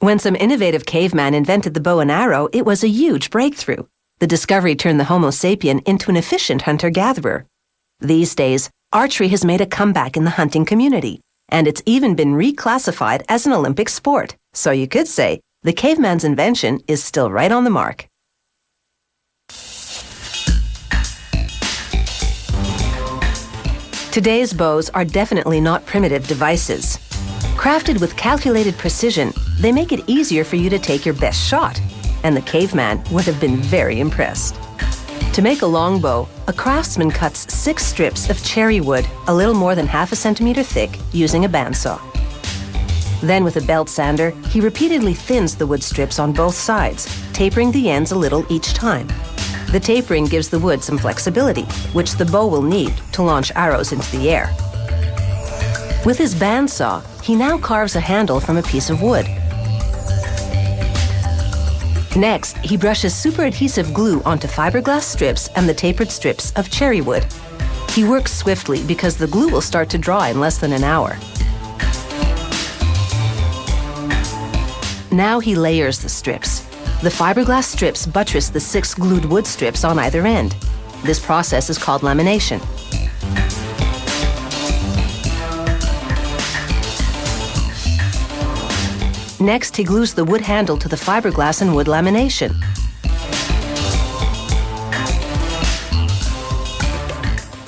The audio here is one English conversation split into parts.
When some innovative caveman invented the bow and arrow, it was a huge breakthrough. The discovery turned the Homo sapien into an efficient hunter-gatherer. These days, archery has made a comeback in the hunting community, and it's even been reclassified as an Olympic sport. So you could say, the caveman's invention is still right on the mark. Today's bows are definitely not primitive devices. Crafted with calculated precision, they make it easier for you to take your best shot, and the caveman would have been very impressed. To make a longbow, a craftsman cuts 6 strips of cherry wood a little more than half a centimeter thick using a bandsaw. Then with a belt sander, he repeatedly thins the wood strips on both sides, tapering the ends a little each time. The tapering gives the wood some flexibility, which the bow will need to launch arrows into the air. With his bandsaw, he now carves a handle from a piece of wood. Next, he brushes super adhesive glue onto fiberglass strips and the tapered strips of cherry wood. He works swiftly because the glue will start to dry in less than an hour. Now he layers the strips. The fiberglass strips buttress the 6 glued wood strips on either end. This process is called lamination. Next, he glues the wood handle to the fiberglass and wood lamination.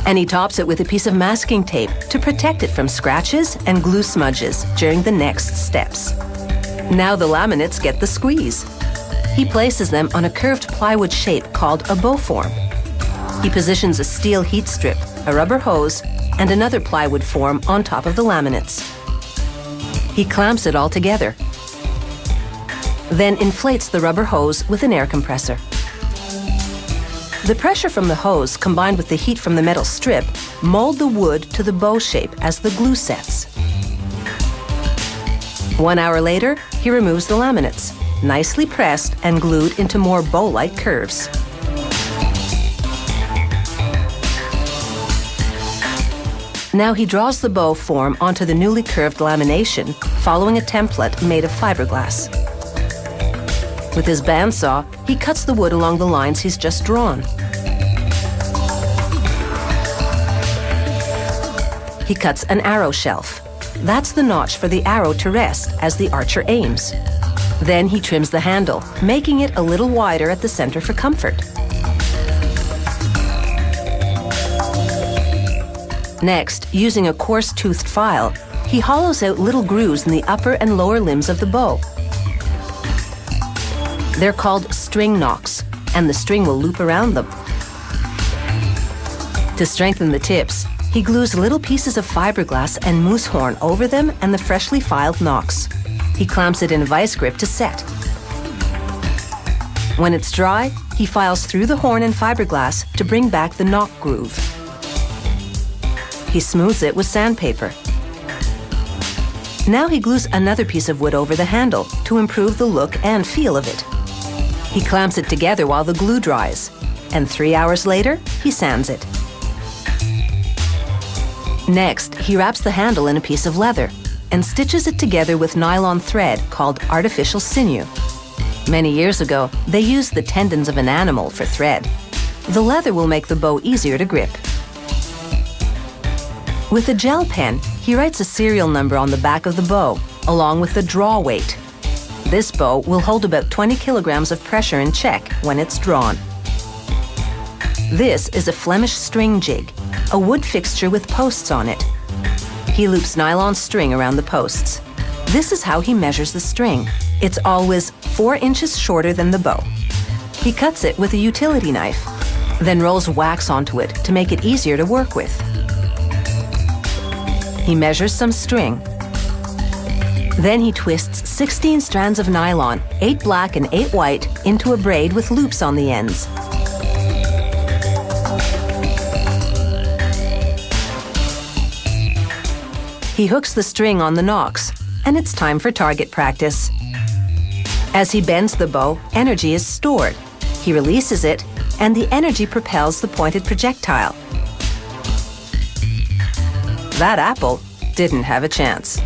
And he tops it with a piece of masking tape to protect it from scratches and glue smudges during the next steps. Now the laminates get the squeeze. He places them on a curved plywood shape called a bow form. He positions a steel heat strip, a rubber hose, and another plywood form on top of the laminates. He clamps it all together, then inflates the rubber hose with an air compressor. The pressure from the hose combined with the heat from the metal strip mold the wood to the bow shape as the glue sets. 1 hour later, he removes the laminates, nicely pressed and glued into more bow-like curves. Now he draws the bow form onto the newly curved lamination, following a template made of fiberglass. With his bandsaw, he cuts the wood along the lines he's just drawn. He cuts an arrow shelf. That's the notch for the arrow to rest as the archer aims. Then he trims the handle, making it a little wider at the center for comfort. Next, using a coarse-toothed file, he hollows out little grooves in the upper and lower limbs of the bow. They're called string nocks, and the string will loop around them. To strengthen the tips, he glues little pieces of fiberglass and moose horn over them and the freshly filed nocks. He clamps it in a vice grip to set. When it's dry, he files through the horn and fiberglass to bring back the nock groove. He smooths it with sandpaper. Now he glues another piece of wood over the handle to improve the look and feel of it. He clamps it together while the glue dries, and 3 hours later, he sands it. Next, he wraps the handle in a piece of leather and stitches it together with nylon thread called artificial sinew. Many years ago, they used the tendons of an animal for thread. The leather will make the bow easier to grip. With a gel pen, he writes a serial number on the back of the bow, along with the draw weight. This bow will hold about 20 kilograms of pressure in check when it's drawn. This is a Flemish string jig, a wood fixture with posts on it. He loops nylon string around the posts. This is how he measures the string. It's always 4 inches shorter than the bow. He cuts it with a utility knife, then rolls wax onto it to make it easier to work with. He measures some string. Then he twists 16 strands of nylon, 8 black and 8 white, into a braid with loops on the ends. He hooks the string on the nocks, and it's time for target practice. As he bends the bow, energy is stored. He releases it, and the energy propels the pointed projectile. That apple didn't have a chance.